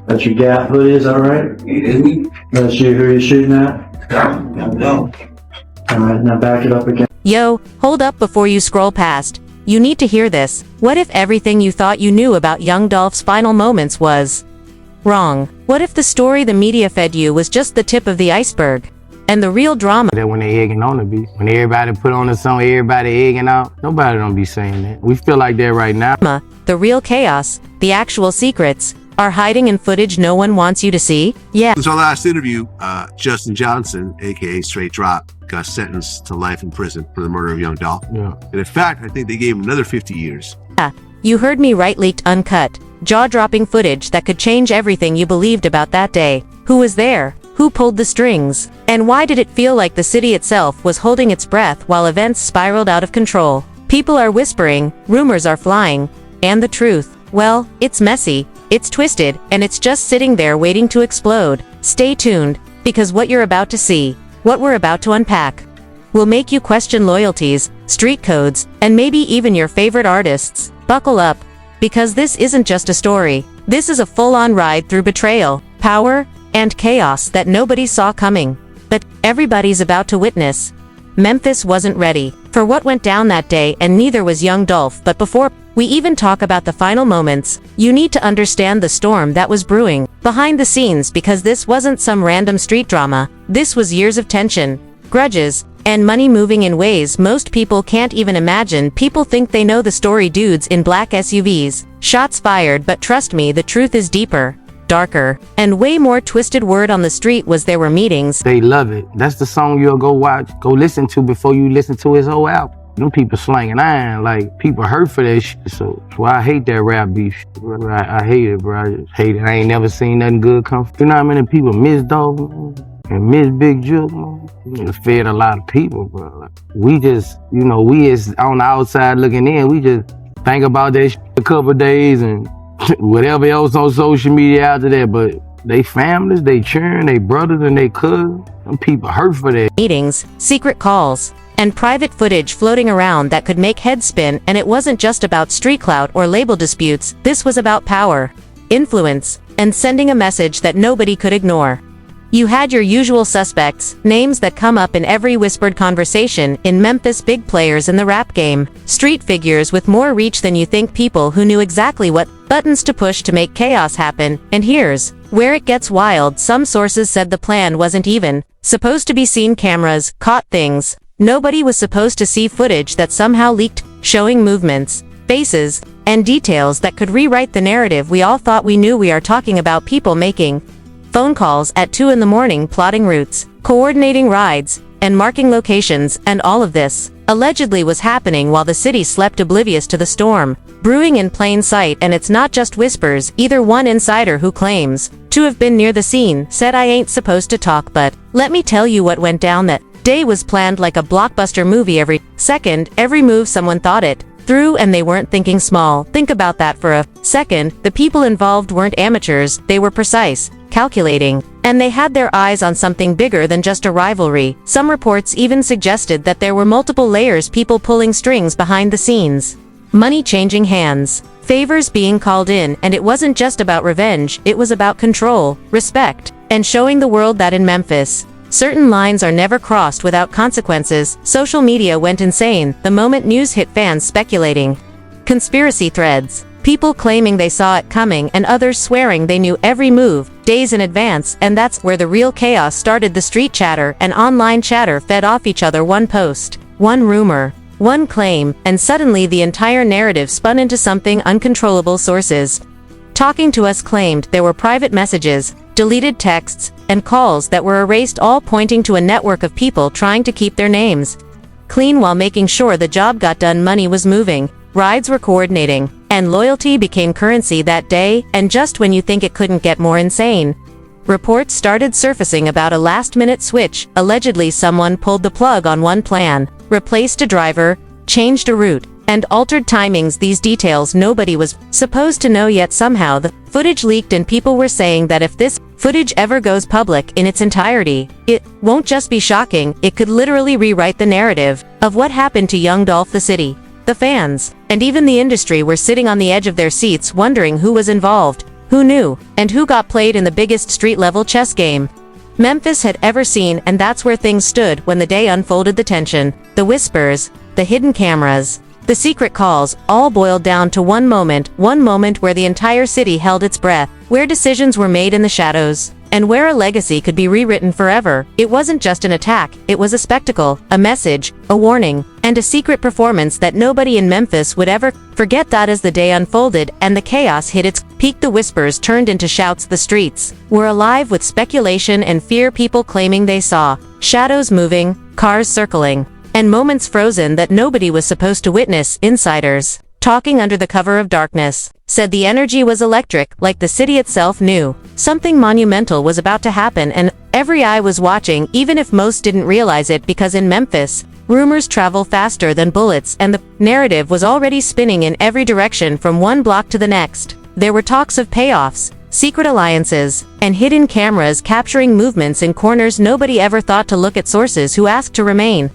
That's your Gap hoodie, is that right? That's you, who you're shooting at? No. Alright, now back it up again. Yo, hold up before you scroll past. You need to hear this. What if everything you thought you knew about young Dolph's final moments was wrong? What if the story the media fed you was just the tip of the iceberg? And the real drama that when they egging on the beat, when everybody put on the song, everybody egging out, nobody don't be saying that. We feel like that right now. The real chaos, the actual secrets, are hiding in footage no one wants you to see? Yeah. Since our last interview, Justin Johnson, aka Straight Drop, got sentenced to life in prison for the murder of young Dolph. Yeah. And in fact, I think they gave him another 50 years. You heard me right, leaked uncut, jaw-dropping footage that could change everything you believed about that day. Who was there? Who pulled the strings? And why did it feel like the city itself was holding its breath while events spiraled out of control? People are whispering, rumors are flying, and the truth, well, it's messy, it's twisted, and it's just sitting there waiting to explode. Stay tuned, because what you're about to see, what we're about to unpack, will make you question loyalties, street codes, and maybe even your favorite artists. Buckle up, because this isn't just a story. This is a full-on ride through betrayal, power, and chaos that nobody saw coming. But everybody's about to witness. Memphis wasn't ready for what went down that day, and neither was young Dolph. But before we even talk about the final moments, you need to understand the storm that was brewing behind the scenes, because this wasn't some random street drama. This was years of tension, grudges, and money moving in ways most people can't even imagine. People think they know the story, dudes in black SUVs, shots fired, but trust me, the truth is deeper, darker, and way more twisted. Word on the street was there were meetings. They love it. That's the song you'll go watch, go listen to before you listen to his whole album. Them people slanging iron, like, people hurt for that shit, so that's why I hate that rap beef. I hate it, bro. I just hate it. I ain't never seen nothing good come. You know how many people miss Dolph, and miss Big Juke, man? It fed a lot of people, bro. Like, we just, we as on the outside looking in, we just think about that shit a couple of days and whatever else on social media after that, but they families, they children, they brothers, and they cousins, them people hurt for that. Meetings, secret calls, and private footage floating around that could make heads spin. And it wasn't just about street clout or label disputes. This was about power, influence, and sending a message that nobody could ignore. You had your usual suspects, names that come up in every whispered conversation in Memphis, big players in the rap game, street figures with more reach than you think, people who knew exactly what buttons to push to make chaos happen. And here's where it gets wild. Some sources said the plan wasn't even supposed to be seen. Cameras caught things nobody was supposed to see, footage that somehow leaked, showing movements, faces, and details that could rewrite the narrative we all thought we knew. We are talking about people making phone calls at 2 in the morning, plotting routes, coordinating rides, and marking locations, and all of this allegedly was happening while the city slept, oblivious to the storm brewing in plain sight. And it's not just whispers either. One insider who claims to have been near the scene said, "I ain't supposed to talk, but let me tell you what went down that day was planned like a blockbuster movie. Every second, every move, someone thought it through, and they weren't thinking small." Think about that for a second. The people involved weren't amateurs, they were precise, calculating, and they had their eyes on something bigger than just a rivalry. Some reports even suggested that there were multiple layers, people pulling strings behind the scenes, money changing hands, favors being called in. And it wasn't just about revenge, it was about control, respect, and showing the world that in Memphis, certain lines are never crossed without consequences. Social media went insane the moment news hit, fans speculating, conspiracy threads, people claiming they saw it coming, and others swearing they knew every move days in advance. And that's where the real chaos started. The street chatter and online chatter fed off each other. One post, one rumor, one claim, and suddenly the entire narrative spun into something uncontrollable. Sources talking to us claimed there were private messages, deleted texts, and calls that were erased, all pointing to a network of people trying to keep their names clean while making sure the job got done. Money was moving, rides were coordinating, and loyalty became currency that day. And just when you think it couldn't get more insane, reports started surfacing about a last-minute switch. Allegedly, someone pulled the plug on one plan, replaced a driver, changed a route, and altered timings. These details nobody was supposed to know, yet somehow the footage leaked, and people were saying that if this footage ever goes public in its entirety, it won't just be shocking, it could literally rewrite the narrative of what happened to young Dolph. The city, the fans, and even the industry were sitting on the edge of their seats, wondering who was involved, Who knew? And who got played in the biggest street-level chess game Memphis had ever seen? And that's where things stood when the day unfolded. The tension, the whispers, the hidden cameras, the secret calls, all boiled down to one moment where the entire city held its breath, where decisions were made in the shadows, and where a legacy could be rewritten forever. It wasn't just an attack, it was a spectacle, a message, a warning, and a secret performance that nobody in Memphis would ever forget. That as the day unfolded and the chaos hit its peak, the whispers turned into shouts. The streets were alive with speculation and fear, people claiming they saw shadows moving, cars circling, and moments frozen that nobody was supposed to witness. Insiders, talking under the cover of darkness, said the energy was electric, like the city itself knew something monumental was about to happen, and every eye was watching, even if most didn't realize it, because in Memphis, rumors travel faster than bullets, and the narrative was already spinning in every direction from one block to the next. There were talks of payoffs, secret alliances, and hidden cameras capturing movements in corners. Nobody ever thought to look at sources who asked to remain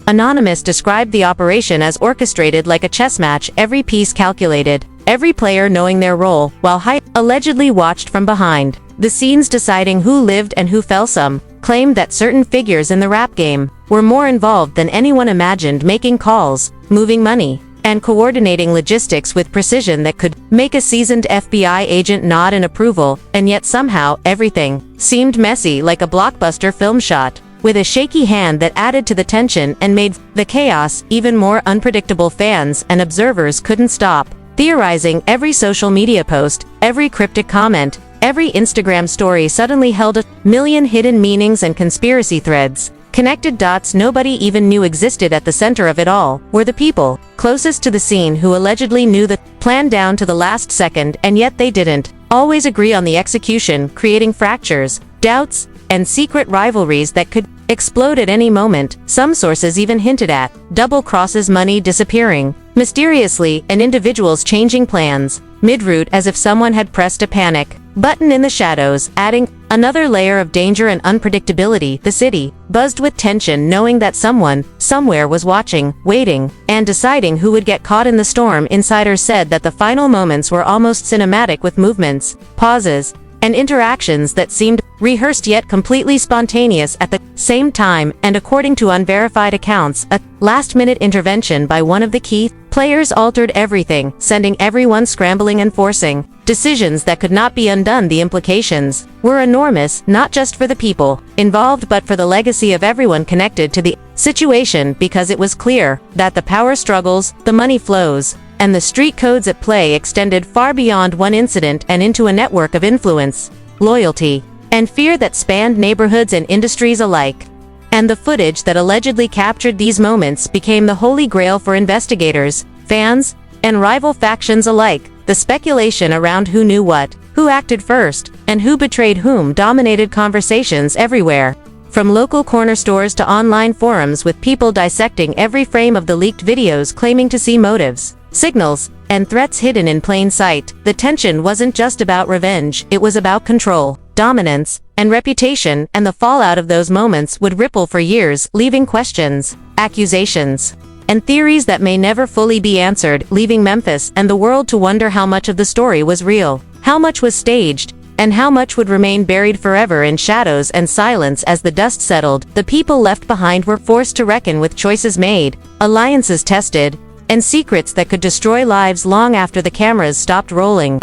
anonymous described the operation as orchestrated like a chess match, every piece calculated, every player knowing their role, while Hype allegedly watched from behind the scenes deciding who lived and who fell. Some claimed that certain figures in the rap game were more involved than anyone imagined, making calls, moving money, and coordinating logistics with precision that could make a seasoned FBI agent nod in approval. And yet somehow, everything seemed messy, like a blockbuster film shot with a shaky hand that added to the tension and made the chaos even more unpredictable. Fans and observers couldn't stop theorizing. Every social media post, every cryptic comment, every Instagram story suddenly held a million hidden meanings and conspiracy threads. Connected dots nobody even knew existed. At the center of it all were the people closest to the scene, who allegedly knew the plan down to the last second, and yet they didn't always agree on the execution, creating fractures, doubts, and secret rivalries that could explode at any moment. Some sources even hinted at double crosses, money disappearing mysteriously, and individuals changing plans mid-route, as if someone had pressed a panic button in the shadows, adding another layer of danger and unpredictability. The city buzzed with tension, knowing that someone somewhere was watching, waiting, and deciding who would get caught in the storm. Insiders said that the final moments were almost cinematic, with movements, pauses, and interactions that seemed rehearsed yet completely spontaneous at the same time. And according to unverified accounts, a last-minute intervention by one of the key players altered everything, sending everyone scrambling and forcing decisions that could not be undone. The implications were enormous, not just for the people involved but for the legacy of everyone connected to the situation, because it was clear that the power struggles, the money flows, and the street codes at play extended far beyond one incident and into a network of influence, loyalty, and fear that spanned neighborhoods and industries alike. And the footage that allegedly captured these moments became the holy grail for investigators, fans, and rival factions alike. The speculation around who knew what, who acted first, and who betrayed whom dominated conversations everywhere, from local corner stores to online forums, with people dissecting every frame of the leaked videos, claiming to see motives, signals, and threats hidden in plain sight. The tension wasn't just about revenge, it was about control, dominance, and reputation, and the fallout of those moments would ripple for years, leaving questions, accusations, and theories that may never fully be answered, leaving Memphis and the world to wonder how much of the story was real, how much was staged, and how much would remain buried forever in shadows and silence. As the dust settled, the people left behind were forced to reckon with choices made, alliances tested, and secrets that could destroy lives long after the cameras stopped rolling.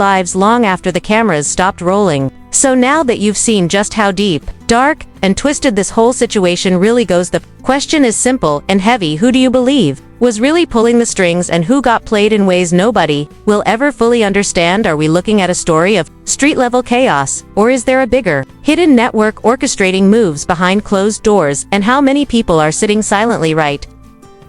So now that you've seen just how deep, dark, and twisted this whole situation really goes, the question is simple and heavy: who do you believe was really pulling the strings, and who got played in ways nobody will ever fully understand? Are we looking at a story of street-level chaos, or is there a bigger, hidden network orchestrating moves behind closed doors? And how many people are sitting silently right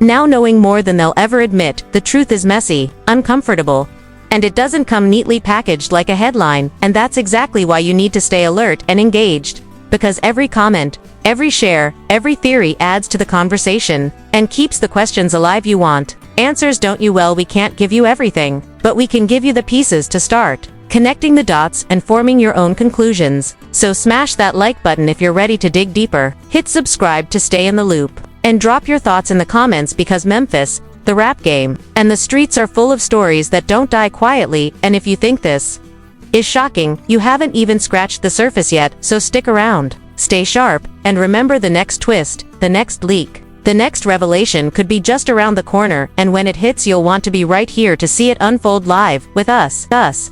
now, knowing more than they'll ever admit? The truth is messy, uncomfortable, and it doesn't come neatly packaged like a headline. And that's exactly why you need to stay alert and engaged, because every comment, every share, every theory adds to the conversation and keeps the questions alive. You want answers, don't you? Well, we can't give you everything, but we can give you the pieces to start connecting the dots and forming your own conclusions. So smash that like button if you're ready to dig deeper. Hit subscribe to stay in the loop, and drop your thoughts in the comments, because Memphis, the rap game, and the streets are full of stories that don't die quietly. And if you think this is shocking. You haven't even scratched the surface yet, so stick around. Stay sharp, and remember the next twist, the next leak. The next revelation could be just around the corner, and when it hits you'll want to be right here to see it unfold live, with us.